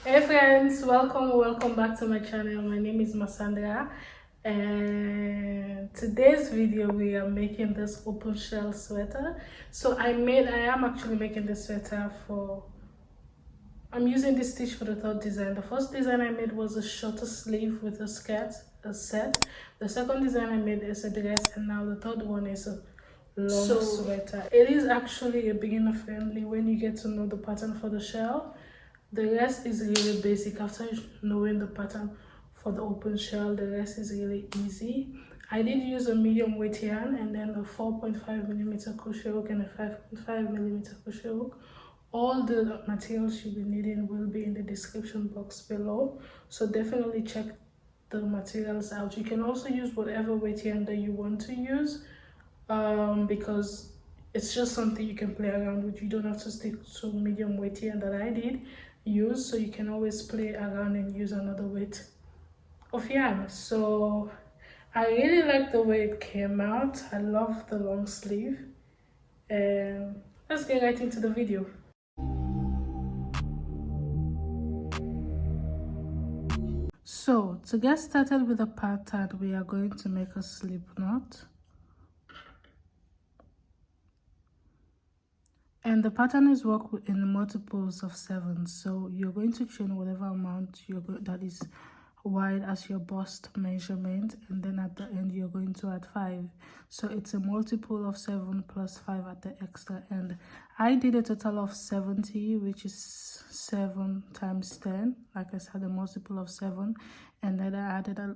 Hey friends, welcome back to my channel. My name is Masandra, and today's video we are making this open shell sweater. I am actually making this sweater for I'm using this stitch for the third design. The first design I made was a shorter sleeve with a skirt, a set. The second design I made is a dress, and now the third one is a long sweater. It is actually a beginner friendly when you get to know the pattern for the shell. The rest is really basic. After knowing the pattern for the open shell, the rest is really easy. I did use a medium weight yarn and then a 4.5 millimeter crochet hook and a 5.5 millimeter crochet hook. All the materials you'll be needing will be in the description box below, so definitely check the materials out. You can also use whatever weight yarn that you want to use, because it's just something you can play around with. You don't have to stick to medium weight yarn that I did use, so you can always play around and use another weight of yarn. So I really like the way it came out. I love the long sleeve, and let's get right into the video. So to get started with the pattern, we are going to make a slip knot. And the pattern is worked in multiples of 7. So you're going to chain whatever amount that is wide as your bust measurement, and then at the end you're going to add 5. So it's a multiple of 7 plus 5 at the extra end. I did a total of 70, which is 7 times 10. Like I said, a multiple of 7, and then I added a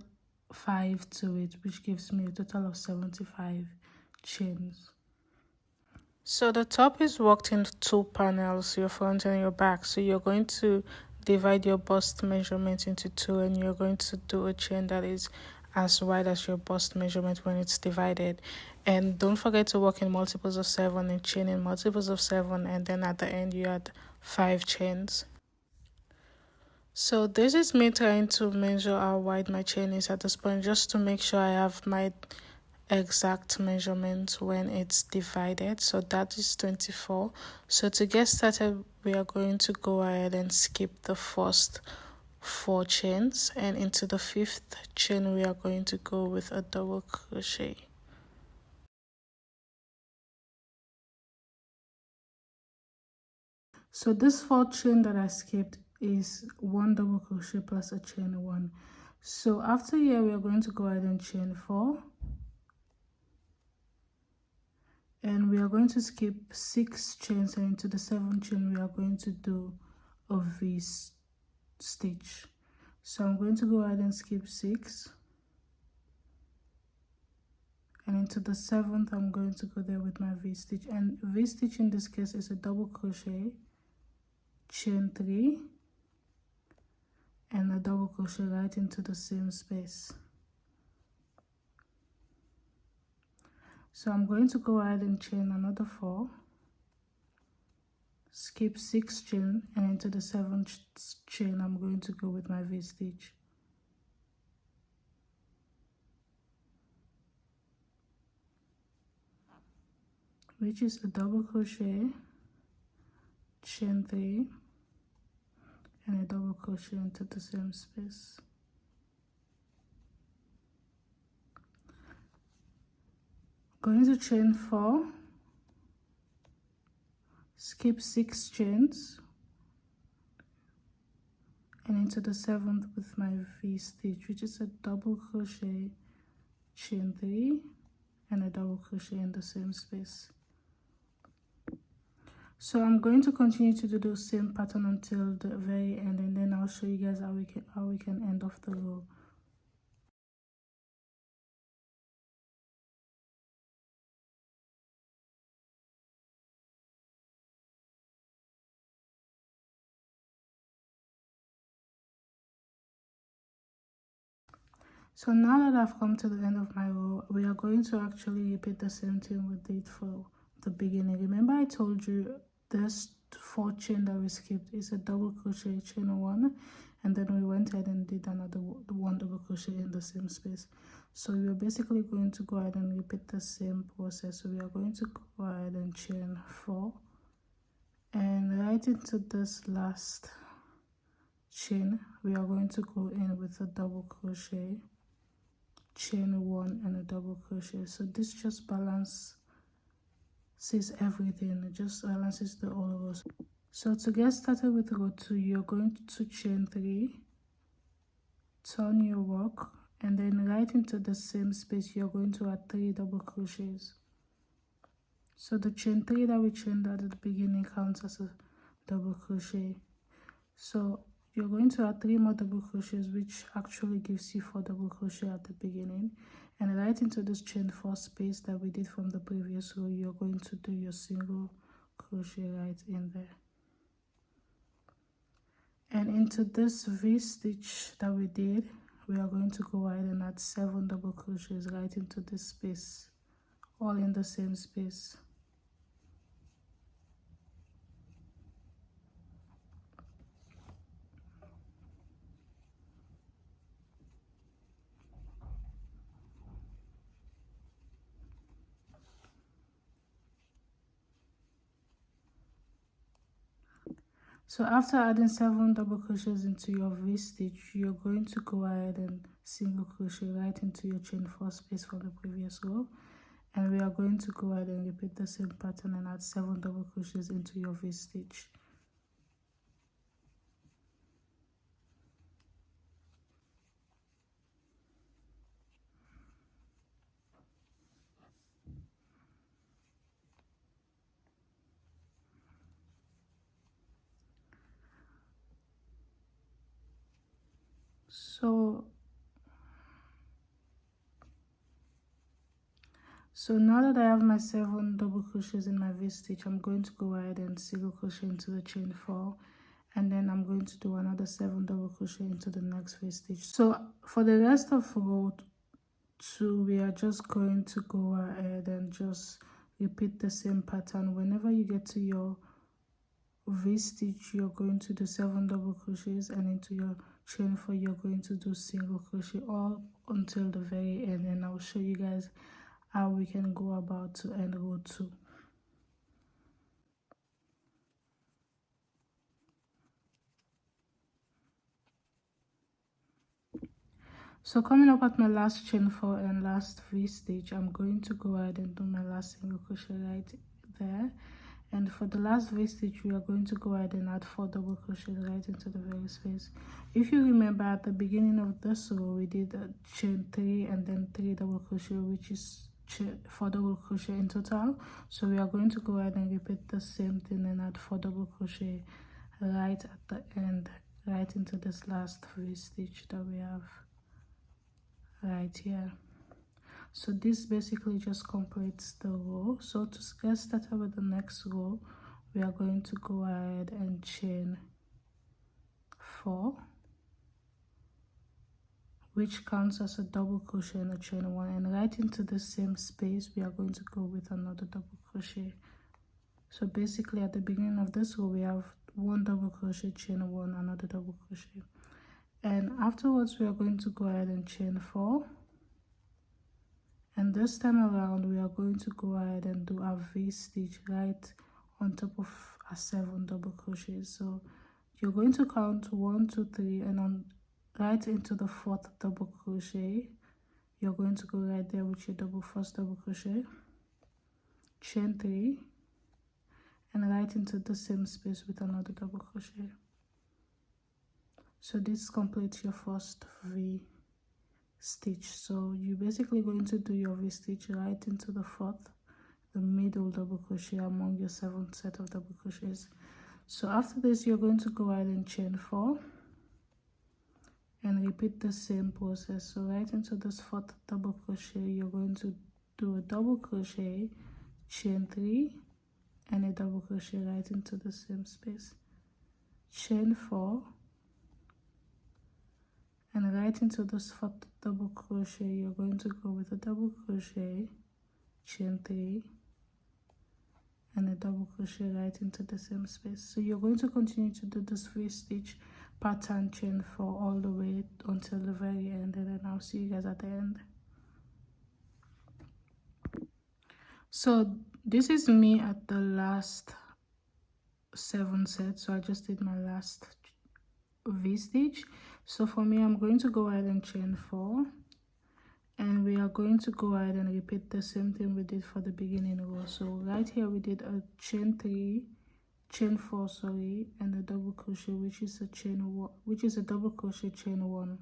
5 to it, which gives me a total of 75 chains. So the top is worked in 2 panels, your front and your back. So you're going to divide your bust measurement into 2, and you're going to do a chain that is as wide as your bust measurement when it's divided. And don't forget to work in multiples of 7 and chain in multiples of 7, and then at the end you add 5 chains. So this is me trying to measure how wide my chain is at this point, just to make sure I have my exact measurement when it's divided. So that is 24. So to get started, we are going to go ahead and skip the first 4 chains, and into the 5th chain we are going to go with a double crochet. So this 4th chain that I skipped is 1 double crochet plus a chain 1. So after here we are going to go ahead and chain 4, and we are going to skip 6 chains, and into the 7th chain we are going to do a V stitch. So I'm going to go ahead and skip 6, and into the 7th I'm going to go there with my V stitch, and V stitch in this case is a double crochet, chain 3, and a double crochet right into the same space. So I'm going to go ahead and chain another 4, skip 6 chain, and into the 7th chain I'm going to go with my V stitch. Which is a double crochet, chain 3, and a double crochet into the same space. Going to chain 4, skip 6 chains, and into the 7th with my V stitch, which is a double crochet, chain 3, and a double crochet in the same space. So I'm going to continue to do the same pattern until the very end, and then I'll show you guys how we can end off the row. So now that I've come to the end of my row, we are going to actually repeat the same thing we did for the beginning. Remember I told you this 4th chain that we skipped is a double crochet, chain 1, and then we went ahead and did another 1 double crochet in the same space. So we are basically going to go ahead and repeat the same process. So we are going to go ahead and chain 4, and right into this last chain, we are going to go in with a double crochet, chain 1 and a double crochet. So this just balances everything, it just balances the whole row. So to get started with row 2, you're going to chain 3, turn your work, and then right into the same space you're going to add 3 double crochets. So the chain 3 that we chained at the beginning counts as a double crochet. So you're going to add 3 more double crochets, which actually gives you 4 double crochet at the beginning, and right into this chain 4 space that we did from the previous row, you're going to do your single crochet right in there. And into this V stitch that we did, we are going to go ahead and add 7 double crochets right into this space, all in the same space. So after adding 7 double crochets into your V stitch, you're going to go ahead and single crochet right into your chain 4 space from the previous row, and we are going to go ahead and repeat the same pattern and add 7 double crochets into your V stitch. So now that I have my 7 double crochets in my V stitch, I'm going to go ahead and single crochet into the chain 4, and then I'm going to do another 7 double crochet into the next V stitch. So for the rest of row 2, we are just going to go ahead and just repeat the same pattern. Whenever you get to your V stitch, you're going to do 7 double crochets, and into your chain 4 you're going to do single crochet all until the very end, and I'll show you guys how we can go about to end row 2. So coming up at my last chain 4 and last V stitch, I'm going to go ahead and do my last single crochet right there, and for the last V stitch we are going to go ahead and add 4 double crochets right into the very space. If you remember, at the beginning of this row we did a chain 3 and then 3 double crochet, which is 4 double crochet in total. So we are going to go ahead and repeat the same thing and add 4 double crochet right at the end, right into this last V stitch that we have right here. So this basically just completes the row. So to get started with the next row, we are going to go ahead and chain 4, which counts as a double crochet and a chain 1, and right into the same space we are going to go with another double crochet. So basically at the beginning of this row we have 1 double crochet, chain 1, another double crochet, and afterwards we are going to go ahead and chain 4, and this time around we are going to go ahead and do a V stitch right on top of a 7 double crochets. So you're going to count 1 2 3, and on right into the 4th double crochet you're going to go right there with your first double crochet, chain 3, and right into the same space with another double crochet. So this completes your first V stitch. So you're basically going to do your V stitch right into the 4th, the middle double crochet among your 7th set of double crochets. So after this you're going to go ahead and chain 4 and repeat the same process. So right into this 4th double crochet you're going to do a double crochet, chain 3, and a double crochet right into the same space, chain 4, and right into this 4th double crochet you're going to go with a double crochet, chain 3, and a double crochet right into the same space. So you're going to continue to do this V stitch pattern, chain 4, all the way until the very end, and then I'll see you guys at the end. So this is me at the last 7 sets. So I just did my last V-stitch. So for me, I'm going to go ahead and chain 4, and we are going to go ahead and repeat the same thing we did for the beginning row. So right here we did a chain 3, chain 4, sorry, and a double crochet, which is a double crochet, chain 1,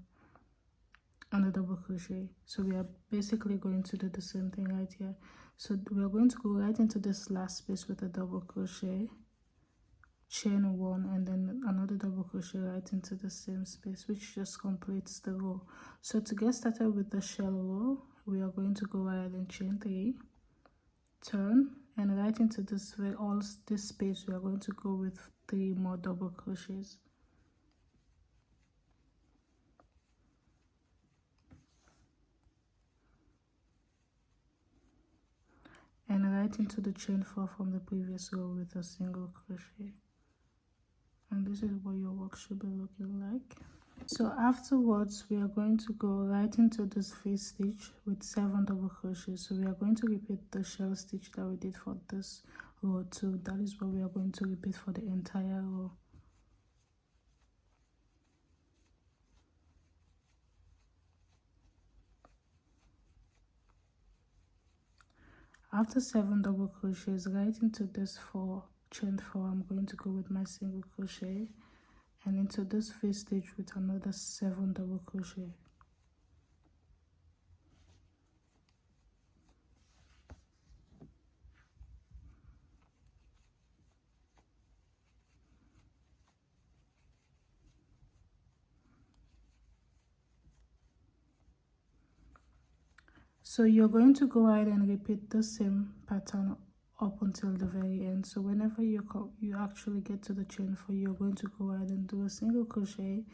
and a double crochet. So we are basically going to do the same thing right here. So we are going to go right into this last space with a double crochet, chain 1, and then another double crochet right into the same space, which just completes the row. So to get started with the shell row, we are going to go ahead and chain 3, turn, and right into this space we are going to go with 3 more double crochets. And right into the chain 4 from the previous row with a single crochet. And this is what your work should be looking like. So afterwards, we are going to go right into this V-stitch with 7 double crochets. So we are going to repeat the shell stitch that we did for this row too. That is what we are going to repeat for the entire row. After 7 double crochets, right into this chain 4, I'm going to go with my single crochet, and into this V-stitch with another 7 double crochet. So you're going to go ahead and repeat the same pattern up until the very end. So whenever you actually get to the chain 4, you're going to go ahead and do a single crochet,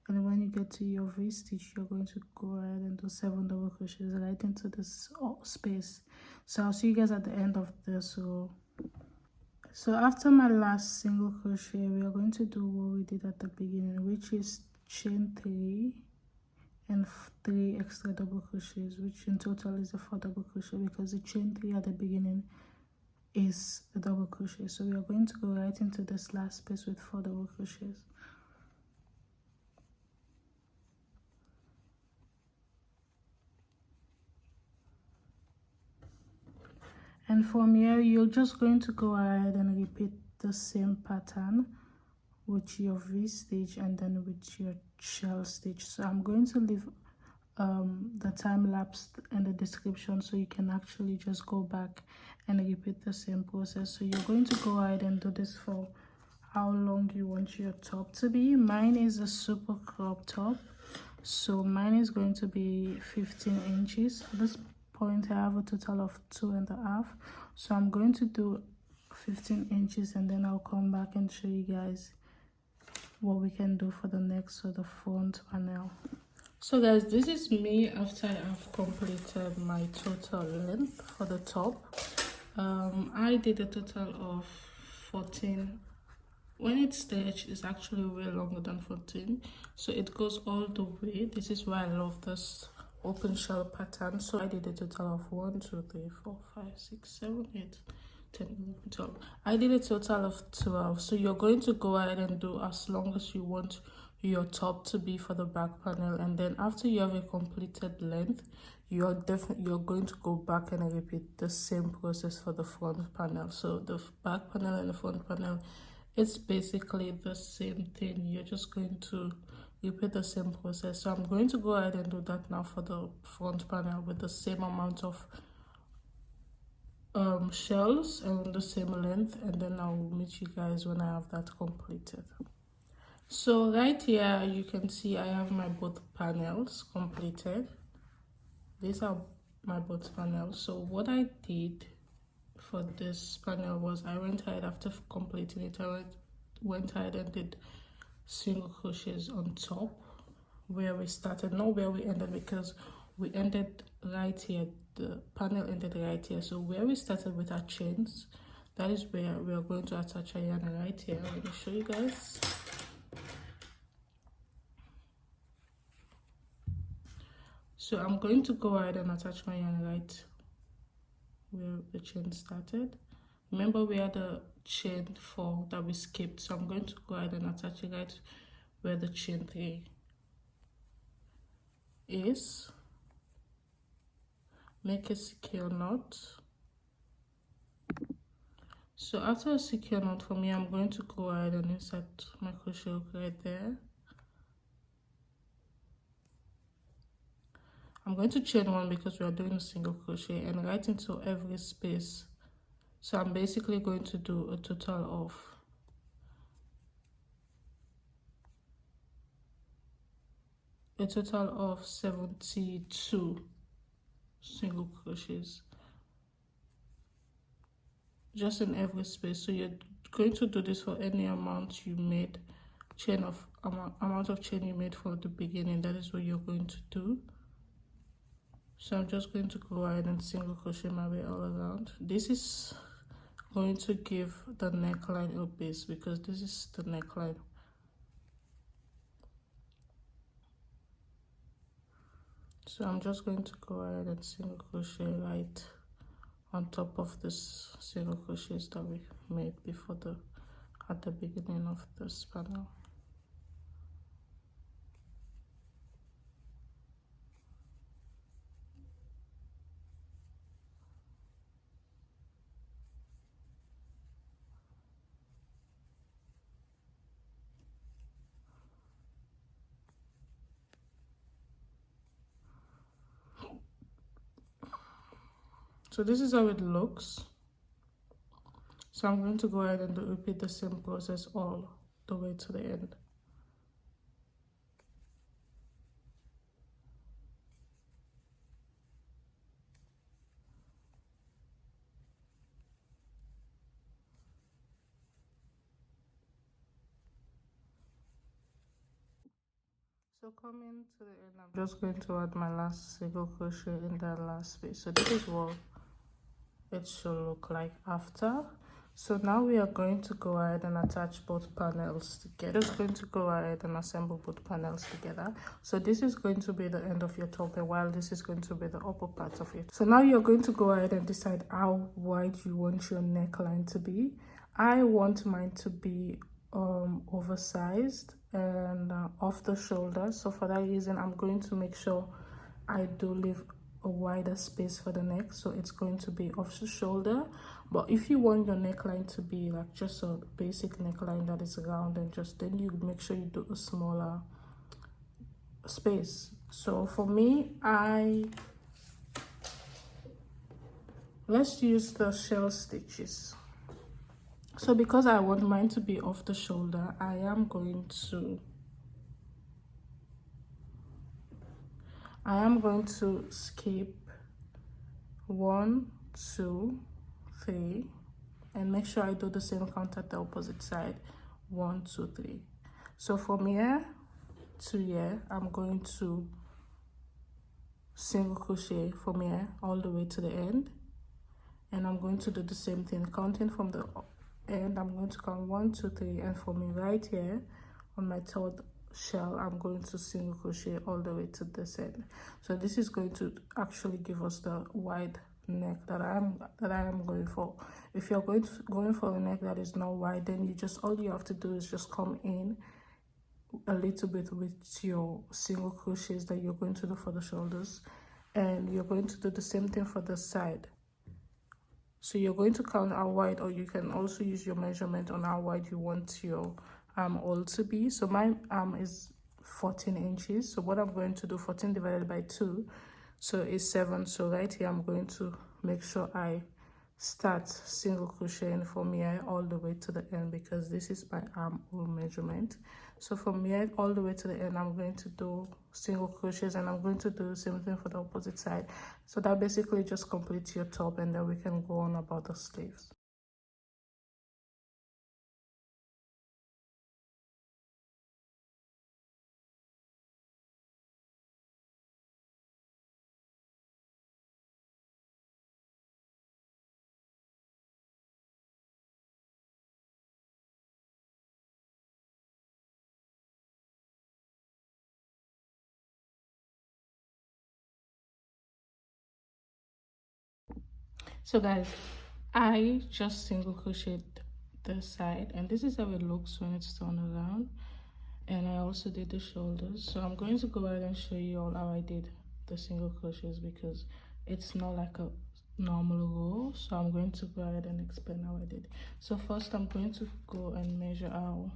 and when you get to your V-stitch, you're going to go ahead and do 7 double crochets right into this space. So I'll see you guys at the end of this row. So after my last single crochet, we are going to do what we did at the beginning, which is chain 3 and 3 extra double crochets, which in total is a 4 double crochet, because the chain 3 at the beginning is a double crochet. So we are going to go right into this last space with 4 double crochets. And from here, you're just going to go ahead and repeat the same pattern with your V-stitch and then with your shell stitch. So I'm going to leave the time lapse in the description, so you can actually just go back and repeat the same process. So you're going to go ahead and do this for how long you want your top to be. Mine is a super crop top, so mine is going to be 15 inches. At this point I have a total of 2.5, so I'm going to do 15 inches, and then I'll come back and show you guys what we can do for the next or the front panel. So guys, this is me after I've completed my total length for the top. I did a total of 14. When it's stitched, it's actually way longer than 14, so it goes all the way. This is why I love this open shell pattern. So I did a total of 1 2 3 4 5 6 7 8 10 11 12. I did a total of 12. So you're going to go ahead and do as long as you want your top to be for the back panel, and then after you have a completed length, you're going to go back and repeat the same process for the front panel. So the back panel and the front panel, it's basically the same thing. You're just going to repeat the same process. So I'm going to go ahead and do that now for the front panel with the same amount of shells and the same length, and then I'll meet you guys when I have that completed. So right here you can see I have my both panels completed. These are my both panels. So what I did for this panel was I went ahead, after completing it, I went ahead and did single crochets on top where we started, not where we ended, because we ended right here. The panel ended right here. So where we started with our chains, that is where we are going to attach our yarn right here. Let me show you guys. So I'm going to go ahead and attach my yarn right where the chain started. Remember, we had a chain 4 that we skipped, so I'm going to go ahead and attach it right where the chain 3 is. Make a secure knot. So after a secure knot, for me, I'm going to go ahead and insert my crochet hook right there. I'm going to chain 1 because we are doing a single crochet, and right into every space. So I'm basically going to do a total of 72 single crochets just in every space. So you're going to do this for any amount you made, amount of chain you made from the beginning. That is what you're going to do. So I'm just going to go ahead and single crochet my way all around. This is going to give the neckline a base because this is the neckline. So I'm just going to go ahead and single crochet right on top of this single crochets that we made before at the beginning of this panel. So this is how it looks. So I'm going to go ahead and repeat the same process all the way to the end. So coming to the end, I'm just going to add my last single crochet in that last space. So this is what it should look like after. So now we are going to go ahead and attach both panels together. Just going to go ahead and assemble both panels together. So this is going to be the end of your top, and while this is going to be the upper part of it. So now you're going to go ahead and decide how wide you want your neckline to be. I want mine to be oversized and off the shoulder. So for that reason, I'm going to make sure I do leave a wider space for the neck, so it's going to be off the shoulder. But if you want your neckline to be like just a basic neckline that is round, and just then you make sure you do a smaller space. So for me, let's use the shell stitches. So because I want mine to be off the shoulder, I am going to skip 1, 2, 3, and make sure I do the same count at the opposite side. 1, 2, 3. So from here to here, I'm going to single crochet from here all the way to the end, and I'm going to do the same thing, counting from the end. I'm going to count 1, 2, 3, and for me right here on my third shell, I'm going to single crochet all the way to this end. So this is going to actually give us the wide neck that I am going for. If you're going for a neck that is not wide, then all you have to do is just come in a little bit with your single crochets that you're going to do for the shoulders, and you're going to do the same thing for the side. So you're going to count how wide, or you can also use your measurement on how wide you want your armhole to be. So my arm is 14 inches. So what I'm going to do, 14 divided by 2, so is 7. So right here, I'm going to make sure I start single crocheting from here all the way to the end, because this is my armhole measurement. So from here all the way to the end, I'm going to do single crochets, and I'm going to do the same thing for the opposite side. So that basically just completes your top, and then we can go on about the sleeves. So guys, I just single crocheted this side, and this is how it looks when it's turned around. and I also did the shoulders. So I'm going to go ahead and show you all how I did the single crochets, because it's not like a normal row. So I'm going to go ahead and explain how I did. So first I'm going to go and measure how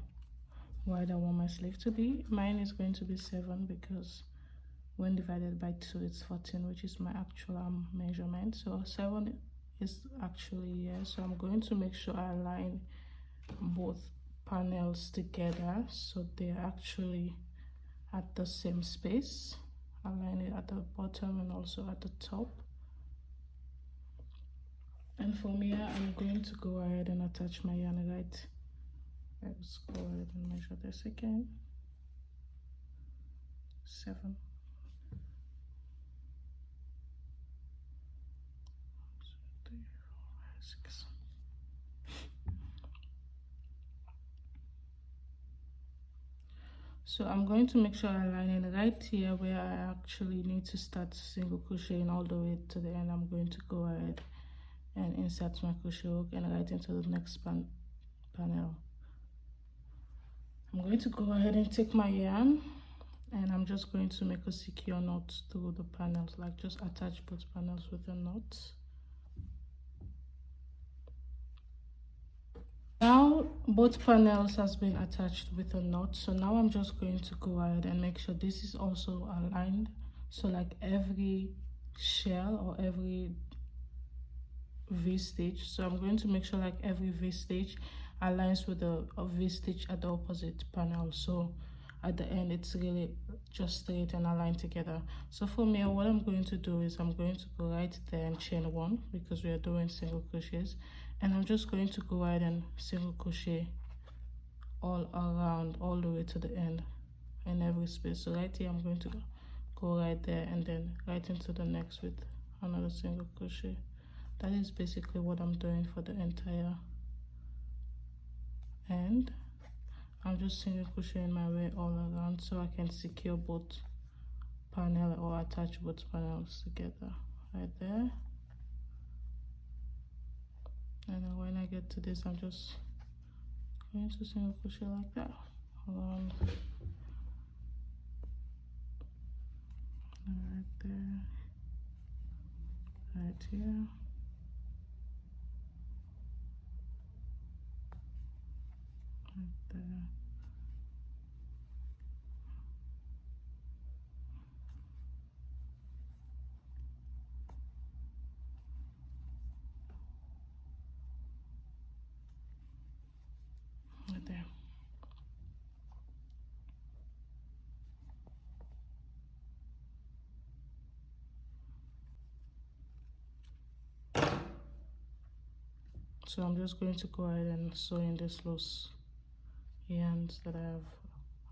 wide I want my sleeve to be. Mine is going to be 7 because when divided by 2 it's 14, which is my actual measurement. So 7 is actually here. So I'm going to make sure I align both panels together so they're actually at the same space. Align it at the bottom and also at the top. And from here I'm going to go ahead and attach my yarn right. Let's go ahead and measure this again. 7. 3, 4, 5, 6. So I'm going to make sure I line it right here where I actually need to start single crocheting all the way to the end. I'm going to go ahead and insert my crochet hook and right into the next panel. I'm going to go ahead and take my yarn and I'm just going to make a secure knot through the panels, like just attach both panels with a knot. Now both panels has been attached with a knot, so now I'm just going to go ahead and make sure this is also aligned. So like every shell or every V-stitch, so I'm going to make sure like every V-stitch aligns with a V-stitch at the opposite panel, so at the end it's really just straight and aligned together. So for me, what I'm going to do is I'm going to go right there and chain 1 because we are doing single crochets, and I'm just going to go ahead and single crochet all around all the way to the end in every space. So right here I'm going to go right there and then right into the next with another single crochet. That is basically what I'm doing for the entire end. I'm just single crocheting my way all around so I can secure both panel or attach both panels together right there. And then when I get to this, I'm just going to single crochet like that around right there, right here, right there. Right there. So I'm just going to go ahead and sew in this loose yarns that I have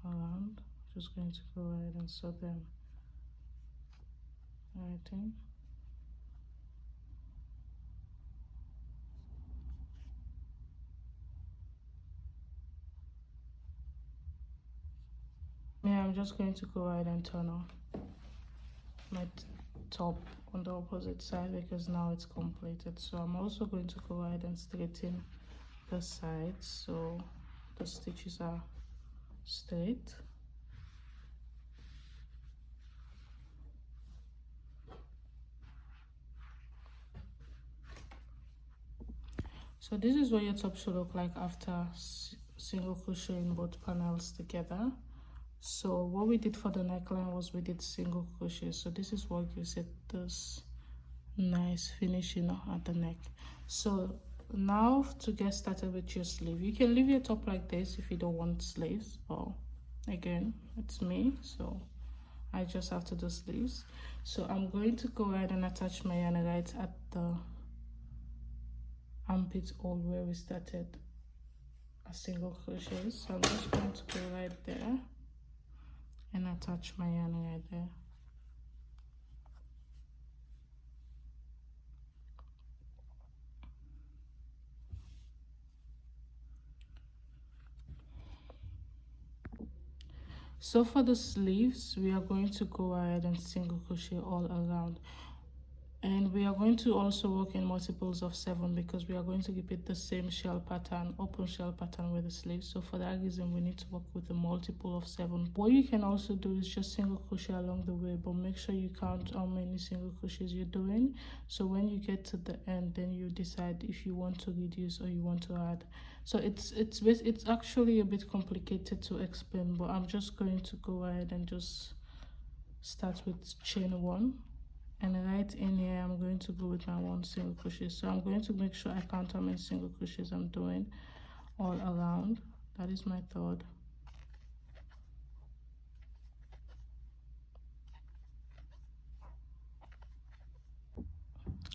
around. Just going to go ahead and sew them right in. Yeah, I'm just going to go ahead and turn on my top on the opposite side because now it's completed. So I'm also going to go ahead and straighten the sides so the stitches are straight. So this is what your top should look like after single crocheting both panels together. So what we did for the neckline was we did single crochet, so this is what gives it this nice finishing at the neck. So now to get started with your sleeve, you can leave your top like this if you don't want sleeves, but again it's me, so I just have to do sleeves. So I'm going to go ahead and attach my yarn right at the armpit hole where we started a single crochet. So I'm just going to go right there and attach my yarn right there. So for the sleeves, we are going to go ahead and single crochet all around. And we are going to also work in multiples of 7 because we are going to repeat the same shell pattern, open shell pattern with the sleeves. So for that reason, we need to work with a multiple of 7. What you can also do is just single crochet along the way, but make sure you count how many single crochets you're doing. So when you get to the end, then you decide if you want to reduce or you want to add. So it's actually a bit complicated to explain, but I'm just going to go ahead and just start with chain 1. And right in here I'm going to go with my 1 single crochet. So I'm going to make sure I count how many single crochets I'm doing all around. That is my third.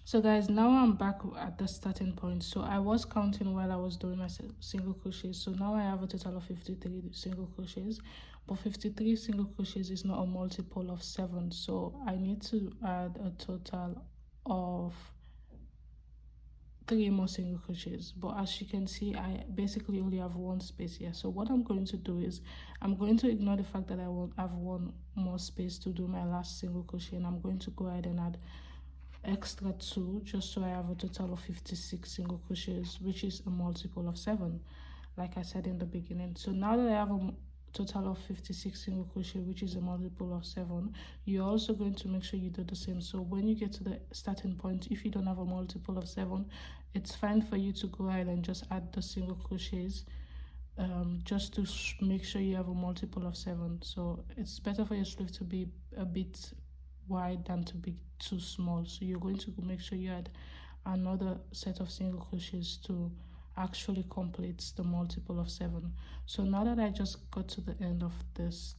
So guys, now I'm back at the starting point. So I was counting while I was doing my single crochets. So now I have a total of 53 single crochets, but 53 single crochets is not a multiple of 7. So I need to add a total of 3 more single crochets. But as you can see, I basically only have 1 space here. So what I'm going to do is I'm going to ignore the fact that I won't have 1 more space to do my last single crochet, and I'm going to go ahead and add extra 2 just so I have a total of 56 single crochets, which is a multiple of 7, like I said in the beginning. So now that I have a total of 56 single crochet, which is a multiple of 7, you're also going to make sure you do the same. So when you get to the starting point, if you don't have a multiple of 7, it's fine for you to go ahead and just add the single crochets, just to make sure you have a multiple of 7. So it's better for your sleeve to be a bit wide than to be too small. So you're going to make sure you add another set of single crochets to actually complete the multiple of 7. So now that I just got to the end of this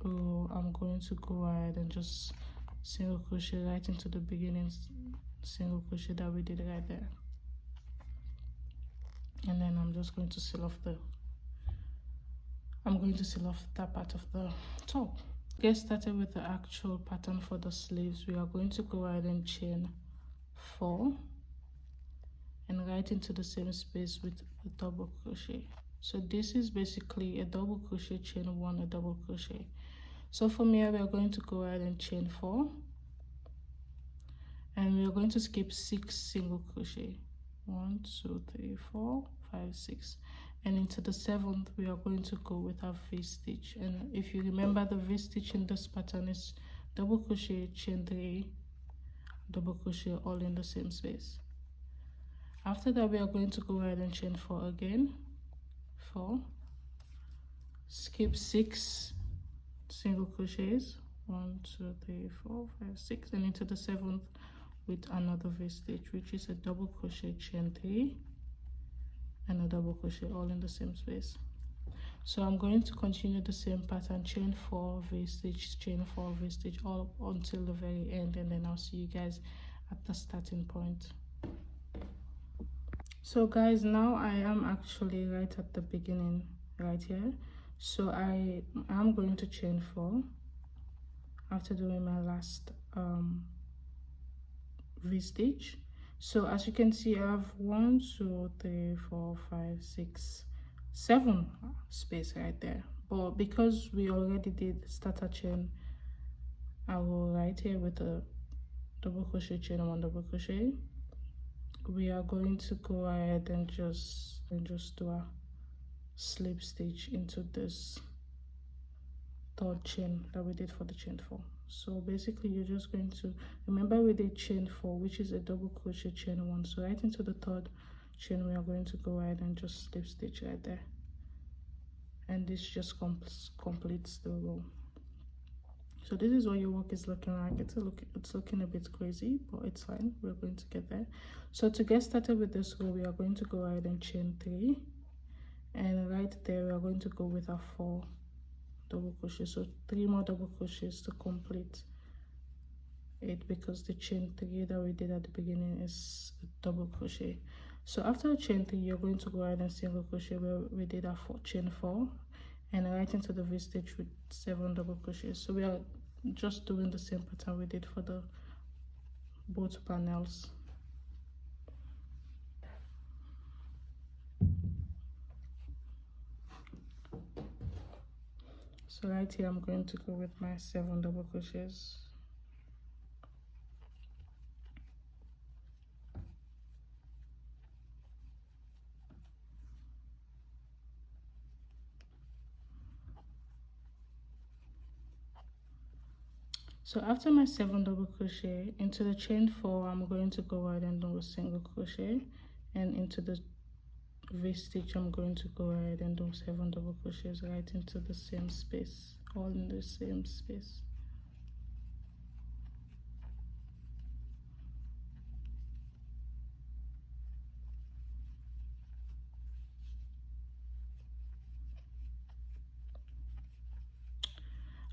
row, I'm going to go ahead and just single crochet right into the beginning single crochet that we did right there, and then I'm going to seal off that part of the top. Get started with the actual pattern for the sleeves. We are going to go ahead and chain 4 and right into the same space with a double crochet. So this is basically a double crochet, chain 1, a double crochet. So from here we are going to go ahead and chain 4, and we are going to skip 6 single crochet. 1, 2, 3, 4, 5, 6, and into the 7th we are going to go with our V-stitch. And if you remember, the V-stitch in this pattern is double crochet, chain 3, double crochet, all in the same space. After that we are going to go ahead and chain 4 again, 4, skip 6 single crochets, 1, 2, 3, 4, 5, 6, and into the 7th with another V-stitch, which is a double crochet, chain 3, and a double crochet, all in the same space. So I'm going to continue the same pattern, chain 4, V-stitch, chain 4, V-stitch, all until the very end, and then I'll see you guys at the starting point. So guys, now I am actually right at the beginning right here. So I am going to chain 4 after doing my last V-stitch. So as you can see, I have 1, 2, 3, 4, 5, 6, 7 space right there. But because we already did starter chain, I will right here with a double crochet, chain 1, double crochet. We are going to go ahead and just do a slip stitch into this third chain that we did for the chain 4. So basically you're just going to remember we did chain 4, which is a double crochet, chain 1. So right into the third chain we are going to go ahead and just slip stitch right there, and this just completes the row. So this is what your work is looking like. It's looking a bit crazy, but it's fine, we're going to get there. So to get started with this row, we are going to go ahead and chain 3, and right there we are going to go with our 4 double crochet. So 3 more double crochets to complete it, because the chain 3 that we did at the beginning is a double crochet. So after chain 3, you're going to go ahead and single crochet where we did our chain 4, and right into the V-stitch with 7 double crochets. So we are just doing the same pattern we did for the both panels. So right here I'm going to go with my 7 double crochets. So after my 7 double crochet into the chain 4, I'm going to go ahead and do a single crochet, and into the V stitch I'm going to go ahead and do 7 double crochets right into the same space, all in the same space.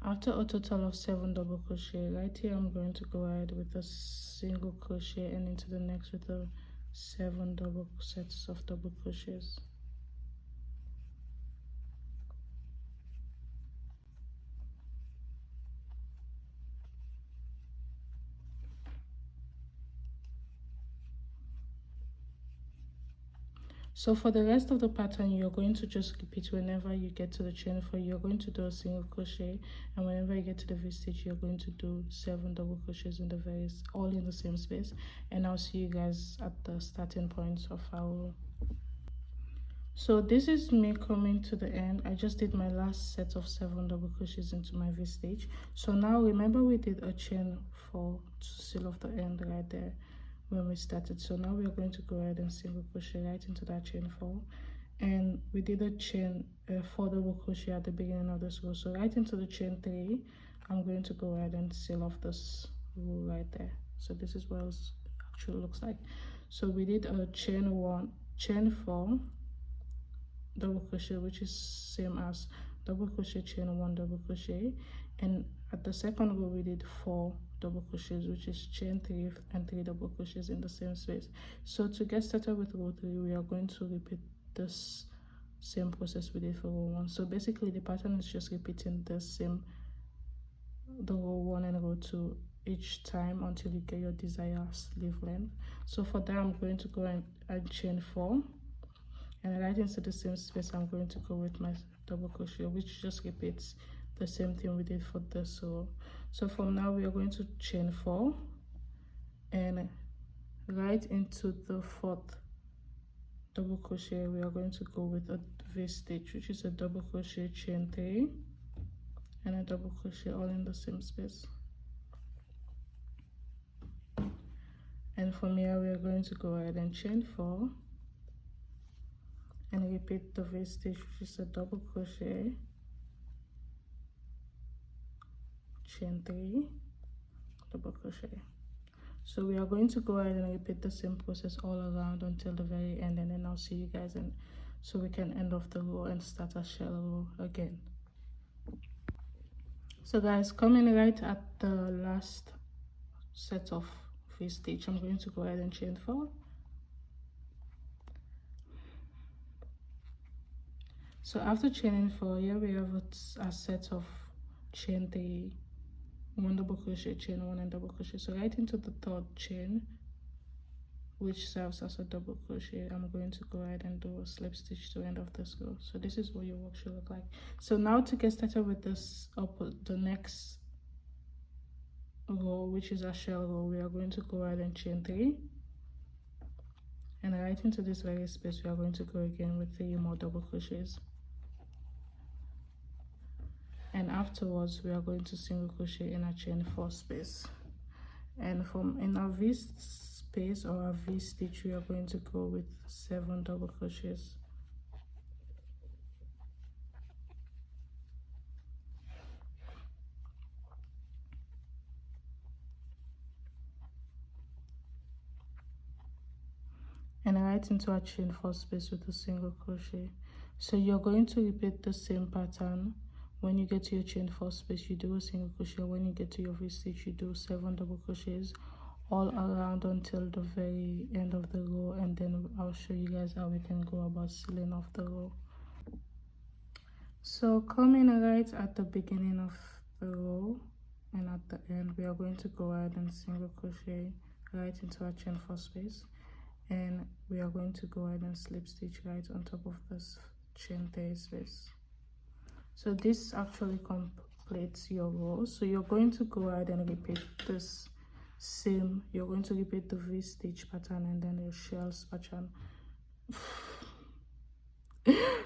After a total of 7 double crochet, right here I'm going to go ahead with a single crochet, and into the next with a 7 double sets of double crochets. So for the rest of the pattern, you're going to just repeat. Whenever you get to the chain 4, you're going to do a single crochet, and whenever you get to the V stitch, you're going to do 7 double crochets in the various, all in the same space. And I'll see you guys at the starting point of our row. So this is me coming to the end. I just did my last set of 7 double crochets into my V stitch. So now remember we did a chain 4 to seal off the end right there when we started. So now we are going to go ahead and single crochet right into that chain 4, and we did a chain 4 double crochet at the beginning of this row. So right into the chain 3, I'm going to go ahead and seal off this row right there. So this is what it actually looks like. So we did a chain 4 double crochet, which is same as double crochet, chain 1 double crochet, and at the second row we did 4 double crochets, which is chain 3 and 3 double crochets in the same space. So to get started with row 3, we are going to repeat this same process we did for row 1. So basically the pattern is just repeating the row 1 and row 2 each time until you get your desired sleeve length. So for that, I'm going to go and chain 4, and right into the same space I'm going to go with my double crochet, which just repeats the same thing we did for this row. So from now we are going to chain 4, and right into the 4th double crochet we are going to go with a V stitch, which is a double crochet, chain 3 and a double crochet, all in the same space. And from here we are going to go ahead and chain 4 and repeat the V stitch, which is a double crochet, chain 3, double crochet. So we are going to go ahead and repeat the same process all around until the very end, and then I'll see you guys, and so we can end off the row and start a shell row again. So guys, coming right at the last set of V stitch, I'm going to go ahead and chain 4. So after chaining 4, here we have a set of chain 3, 1 double crochet, chain 1 and double crochet. So right into the 3rd chain, which serves as a double crochet, I'm going to go ahead and do a slip stitch to end of this row. So this is what your work should look like. So now to get started with this the next row, which is a shell row, we are going to go ahead and chain 3, and right into this very space we are going to go again with 3 more double crochets, and afterwards we are going to single crochet in a chain 4 space, and from in our V space or our V stitch we are going to go with 7 double crochets. And right into our chain 4 space with a single crochet. So you're going to repeat the same pattern. When you get to your chain 4 space, you do a single crochet. When you get to your V stitch, you do 7 double crochets all around until the very end of the row, and then I'll show you guys how we can go about sealing off the row. So coming right at the beginning of the row and at the end, we are going to go ahead and single crochet right into our chain 4 space, and we are going to go ahead and slip stitch right on top of this chain 3 space. So this actually completes your row. So you're going to go ahead and repeat this same, you're going to repeat the V stitch pattern and then your shells pattern.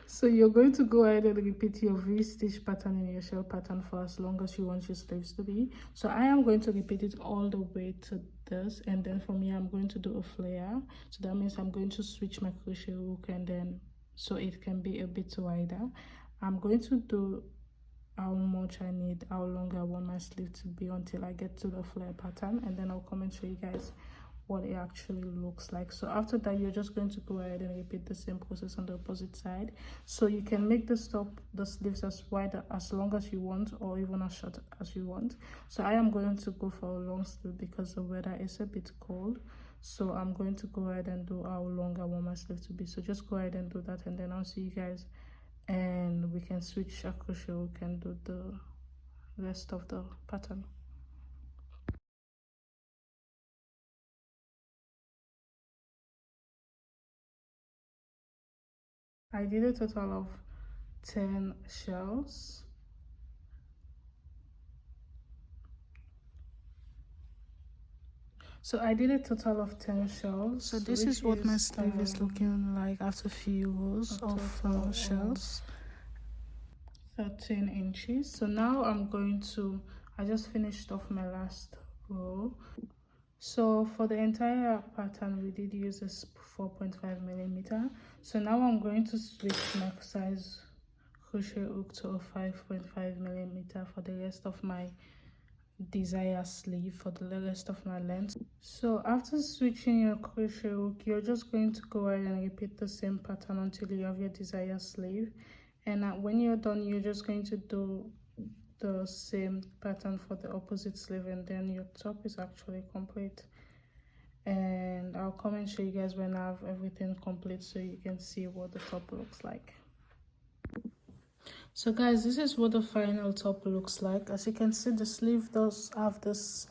So you're going to go ahead and repeat your V-stitch pattern in your shell pattern for as long as you want your sleeves to be. So I am going to repeat it all the way to this, and then for me I'm going to do a flare. So that means I'm going to switch my crochet hook, and then so it can be a bit wider. I'm going to do how much I need, how long I want my sleeve to be until I get to the flare pattern, and then I'll come and show you guys what it actually looks like. So after that, you're just going to go ahead and repeat the same process on the opposite side. So you can make the sleeves as wide as long as you want, or even as short as you want. So I am going to go for a long sleeve because the weather is a bit cold. So I'm going to go ahead and do how long I want my sleeve to be. So just go ahead and do that, and then I'll see you guys, and we can switch a crochet hook and do the rest of the pattern. I did a total of 10 shells. So I did a total of 10 shells. So this is what my sleeve is looking like after a few rows of shells. 13 inches. So now I'm going to, I just finished off my last row. So for the entire pattern we did use this 4.5 millimeter. So now I'm going to switch my size crochet hook to a 5.5 millimeter for the rest of my desired sleeve, for the rest of my length. So after switching your crochet hook, you're just going to go ahead and repeat the same pattern until you have your desired sleeve, and when you're done, you're just going to do the same pattern for the opposite sleeve, and then your top is actually complete. And I'll come and show you guys when I have everything complete so you can see what the top looks like. So guys, this is what the final top looks like. As you can see, the sleeve does have this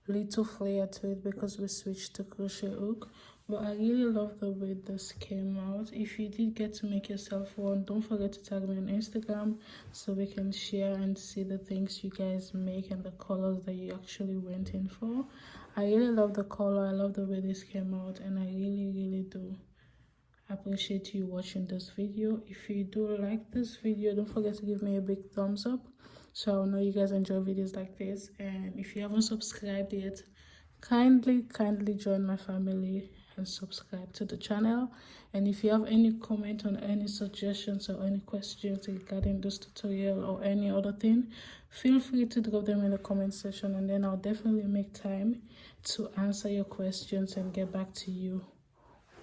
little flare to it because we switched to crochet hook, but I really love the way this came out. If you did get to make yourself one, don't forget to tag me on Instagram so we can share and see the things you guys make and the colors that you actually went in for. I really love the color, I love the way this came out, and I really do appreciate you watching this video. If you do like this video, don't forget to give me a big thumbs up so I know you guys enjoy videos like this. And if you haven't subscribed yet, kindly join my family and subscribe to the channel. And if you have any comment on any suggestions or any questions regarding this tutorial or any other thing, feel free to drop them in the comment section, and then I'll definitely make time to answer your questions and get back to you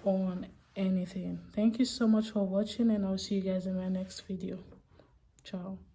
on anything. Thank you so much for watching, and I'll see you guys in my next video. Ciao.